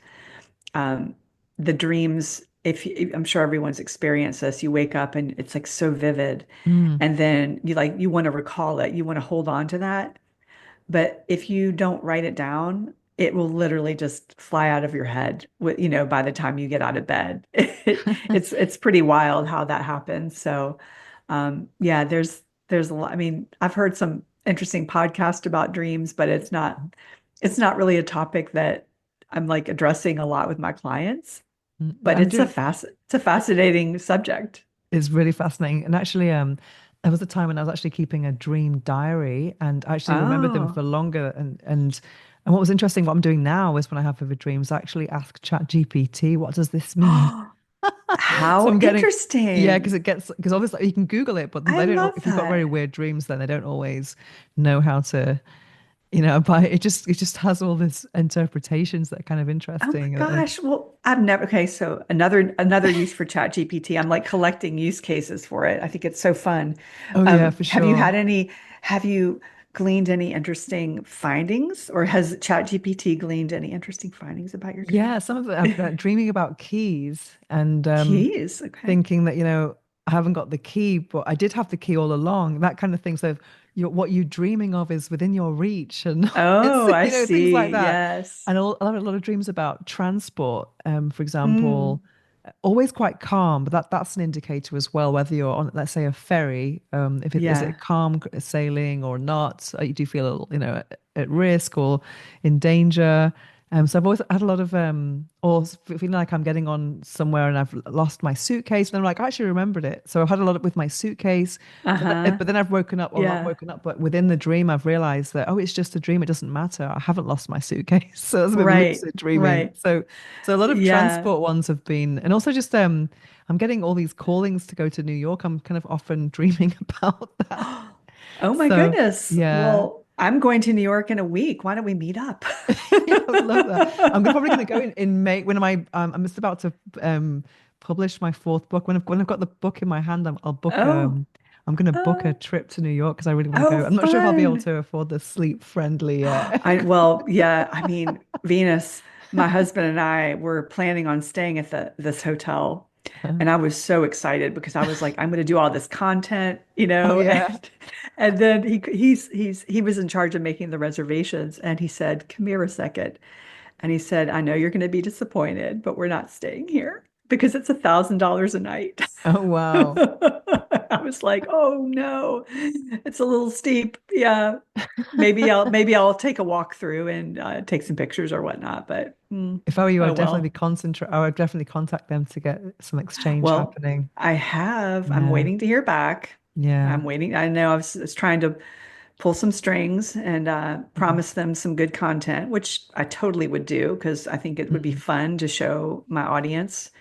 Um, the dreams I'm sure everyone's experienced this, you wake up and it's like so vivid, Mm. and then you want to recall it, you want to hold on to that. But if you don't write it down, it will literally just fly out of your head by the time you get out of bed. It's pretty wild how that happens. So yeah, there's a lot. I mean, I've heard some interesting podcasts about dreams, but it's not really a topic that I'm like addressing a lot with my clients. But I'm doing it's a fascinating subject. It's really fascinating. And actually, there was a time when I was actually keeping a dream diary and I actually remembered them Oh. for longer. And what was interesting, what I'm doing now is when I have vivid dreams, I actually ask ChatGPT, what does this mean? So How I'm getting, yeah, because interesting. because obviously you can Google it, but I they don't, love if you've got very that. weird dreams, then they don't always know how to, but it just has all this interpretations that are kind of Oh my interesting. gosh. Well, I've never, okay, so another use for ChatGPT. I'm like collecting use cases for it. I think it's so fun. Oh yeah, for Have you sure. had have you gleaned any interesting findings, or has ChatGPT gleaned any interesting findings about your Yeah, dreams? some of it, I'm dreaming about keys and Keys, okay. thinking that, I haven't got the key, but I did have the key all along, that kind of thing. So what you're dreaming of is within your reach and it's, Oh, I things like see. that. Yes. And I have a lot of dreams about transport, for Mm, example, always quite calm, but that's an indicator as well, whether you're on, let's say, a ferry, if is it yeah. calm sailing or not, do you feel, at risk or in danger? So I've always had a lot of feeling like I'm getting on somewhere and I've lost my suitcase, and I'm like, I actually remembered it. So I've had a lot of with my suitcase, Uh-huh. but then I've woken up, or not Yeah. woken up, but within the dream, I've realized that, oh, it's just a dream. It doesn't matter. I haven't lost my suitcase. So that's a bit of Right. lucid dreaming. Right. So a lot of Yeah. transport ones have been, and also just I'm getting all these callings to go to New York. I'm kind of often dreaming about that. Oh my So goodness. yeah. Well, I'm going to New York in a week. Why don't we meet up? Yeah, I would love that. Probably going to go in May when I'm just about to publish my fourth book. When I've got the book in my hand, Oh, I'm going to book a oh, trip to New York because I really want to oh, go. I'm not sure if I'll be able fun. to afford the sleep friendly. Well, yeah, I mean, Venus, my husband and I were planning on staying at this hotel. And I was so excited because I was like, I'm going to do all this content, Oh yeah. and then he was in charge of making the reservations, and he said, "Come here a second," and he said, "I know you're going to be disappointed, but we're not staying here because it's $1,000 a night." Oh wow. I was like, "Oh no, it's a little steep." Yeah, maybe I'll take a walk through and take some pictures or whatnot. But If I were you, oh I'd definitely be well. concentrate. I would definitely contact them to get some exchange Well, happening. I'm Yeah. waiting to hear back. Yeah. I'm waiting. I know I was trying to pull some strings and Mhm. promise them some good content, which I totally would do because I think it would be Mm. fun to show my audience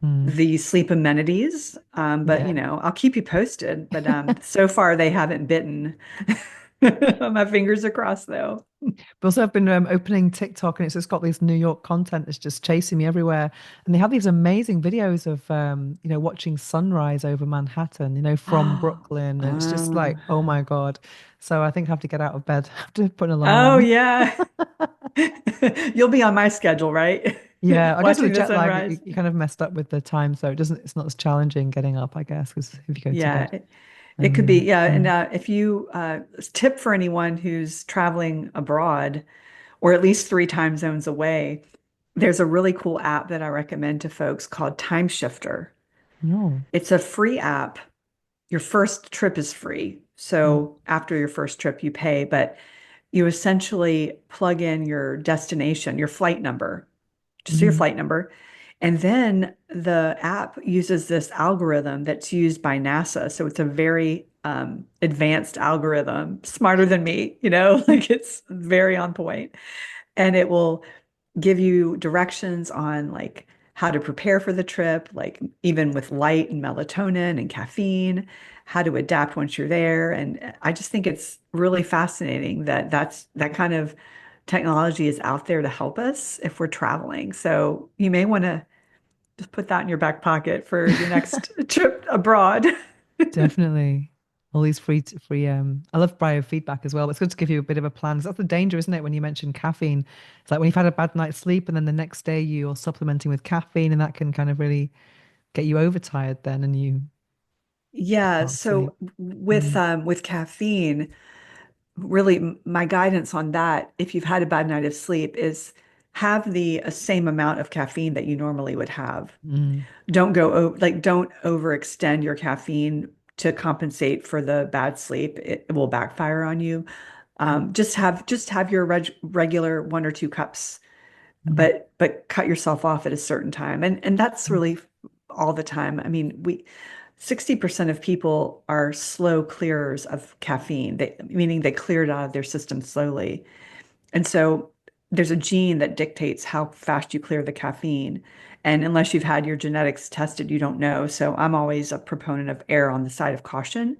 Mm. the sleep amenities. But Yeah. I'll keep you posted. But so far they haven't bitten. My fingers are crossed though. But also, I've been opening TikTok and it's just got this New York content that's just chasing me everywhere. And they have these amazing videos of, watching sunrise over Manhattan, from Brooklyn. And it's just Oh, like, oh my God. So I think I have to get out of bed. I have to put an alarm oh on. yeah. You'll be on my schedule, right? Yeah, I guess with Watching the the jet lag, sunrise. you kind of messed up with the time. So it's not as challenging getting up, I guess, because if you go to Yeah, bed it could earlier. be. Yeah, and Mm. if you tip for anyone who's traveling abroad or at least three time zones away, there's a really cool app that I recommend to folks called Time Shifter. No. It's a free app. Your first trip is free. Mm. So after your first trip, you pay, but you essentially plug in your destination, your flight number, just your Mm. flight number. And then the app uses this algorithm that's used by NASA. So it's a very advanced algorithm, smarter than me, like it's very on point. And it will give you directions on like how to prepare for the trip, like even with light and melatonin and caffeine, how to adapt once you're there. And I just think it's really fascinating that that kind of technology is out there to help us if we're traveling. So you may want to just put that in your back pocket for your next trip abroad. Definitely. all these free I love biofeedback as well. It's good to give you a bit of a plan. 'Cause that's the danger, isn't it, when you mention caffeine? It's like when you've had a bad night's sleep and then the next day you're supplementing with caffeine and that can kind of really get you overtired then and you Yeah, can't sleep. so Mm, with caffeine, really my guidance on that, if you've had a bad night of sleep, is have the same amount of caffeine that you normally would have. mm, Don't overextend your caffeine to compensate for the bad sleep. It will backfire on you. mm, Just have your regular 1 or 2 cups, mm, but cut yourself off at a certain time. And that's mm, really all the time. I mean, we 60% of people are slow clearers of caffeine, meaning they clear it out of their system slowly. And so there's a gene that dictates how fast you clear the caffeine. And unless you've had your genetics tested, you don't know. So I'm always a proponent of err on the side of caution.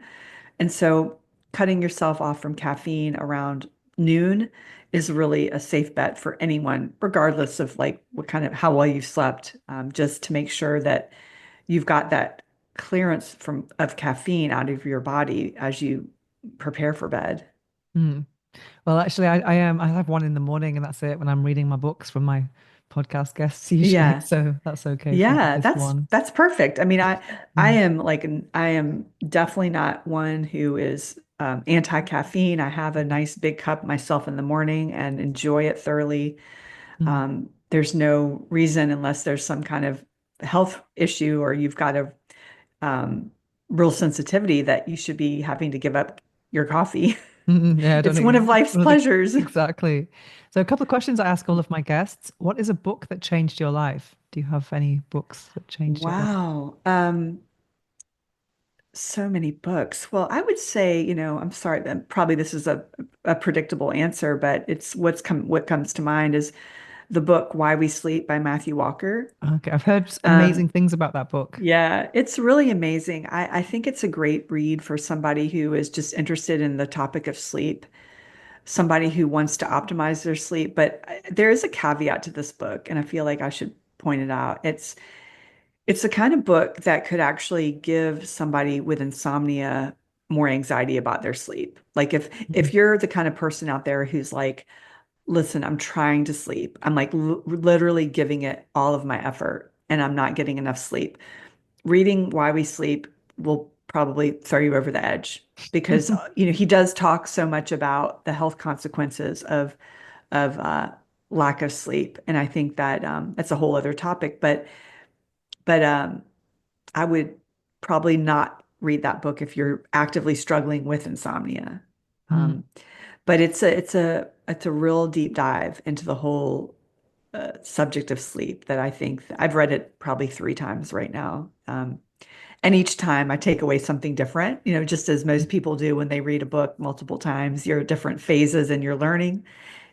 And so cutting yourself off from caffeine around noon is really a safe bet for anyone, regardless of like what kind of how well you've slept, just to make sure that you've got that clearance from of caffeine out of your body as you prepare for bed. mm. Well, actually, I have one in the morning, and that's it when I'm reading my books from my podcast guests usually. Yeah. So that's okay for me, Yeah, just that's one. that's perfect. I mean, I Mm, am like I am definitely not one who is anti-caffeine. I have a mm, nice big cup myself in the morning and enjoy it thoroughly. mm, There's no reason unless there's some kind of health issue or you've got a um, real sensitivity that you should be having to give up your coffee. yeah, I don't It's one think of life's one of the pleasures. exactly. So a couple of questions I ask all of my guests. What is a book that changed your life? Do you have any books that changed your life? Wow. So many books. Well, I would say, I'm sorry, probably this is a predictable answer, but it's what comes to mind is the book Why We Sleep by Matthew Walker. Okay, I've heard Um, amazing things about that book. yeah, it's really amazing. I think it's a great read for somebody who is just interested in the topic of sleep, somebody who wants to optimize their sleep. But there is a caveat to this book, and I feel like I should point it out. It's the kind of book that could actually give somebody with insomnia more anxiety about their sleep. Like if Mm, you're the kind of person out there who's like, listen, I'm trying to sleep. I'm like literally giving it all of my effort and I'm not getting enough sleep. Reading Why We Sleep will probably throw you over the edge because he does talk so much about the health consequences of lack of sleep. And I think that that's a whole other topic, but I would probably not read that book if you're actively struggling with insomnia. mm, Um, but it's a real deep dive into the whole subject of sleep that I think I've read it probably 3 times right now. And each time I take away something different, just as most people do when they read a book multiple times, you're at different phases in your learning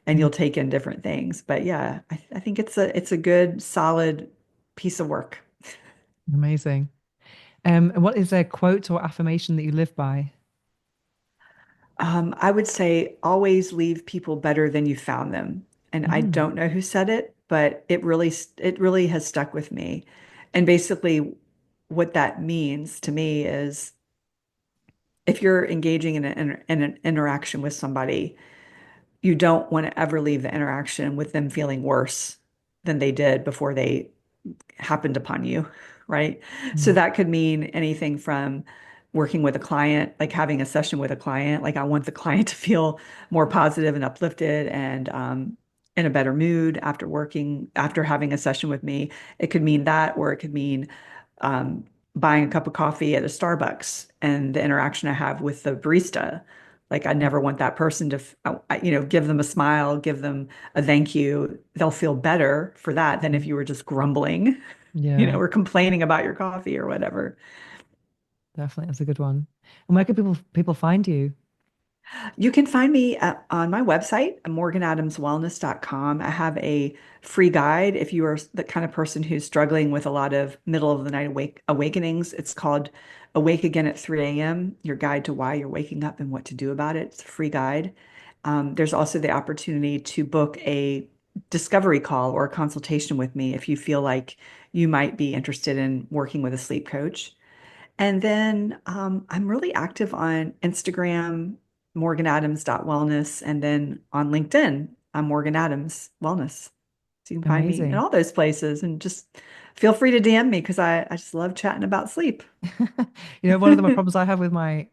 and mm. you'll take in different things. But yeah, I think it's a good, solid piece of work. Amazing. And what is a quote or affirmation that you live by? I would say always leave people better than you found them. And I Mm, don't know who said it, but it really has stuck with me. And basically what that means to me is if you're engaging in an interaction with somebody, you don't want to ever leave the interaction with them feeling worse than they did before they happened upon you, right? So mm, that could mean anything from working with a client, like having a session with a client. Like I want the client to feel more positive and uplifted and in a better mood after having a session with me. It could mean that, or it could mean um, buying a cup of coffee at a Starbucks and the interaction I have with the barista. Like I never want that person to, give them a smile, give them a thank you. They'll feel better for that than if mm. you were just grumbling, Yeah, or complaining about your coffee or whatever. definitely. That's a good one. And where can people find you? You can find me on my website, morganadamswellness.com. I have a free guide if you are the kind of person who's struggling with a lot of middle of the night awakenings. It's called Awake Again at 3 a.m., your guide to why you're waking up and what to do about it. It's a free guide. There's also the opportunity to book a discovery call or a consultation with me if you feel like you might be interested in working with a sleep coach. And then I'm really active on Instagram, morganadams.wellness, and then on LinkedIn, I'm Morgan Adams Wellness. So you can find me in Amazing. all those places and just feel free to DM me because I just love chatting about sleep. One of the problems I have with my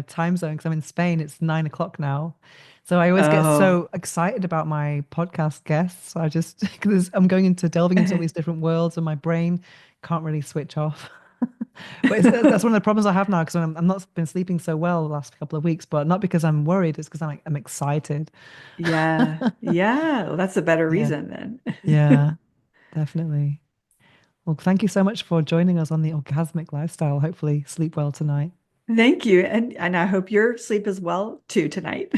time zone, because I'm in Spain, it's 9 o'clock now. So I always get Oh, so excited about my podcast guests. I just because I'm going into delving into all these different worlds, and my brain can't really switch off. But that's one of the problems I have now because I'm not been sleeping so well the last couple of weeks, but not because I'm worried, it's because I'm excited. yeah. Yeah. Well, that's a better Yeah, reason then. yeah, definitely. Well, thank you so much for joining us on the orgasmic lifestyle. Hopefully, sleep well tonight. Thank you. And I hope your sleep is well too tonight.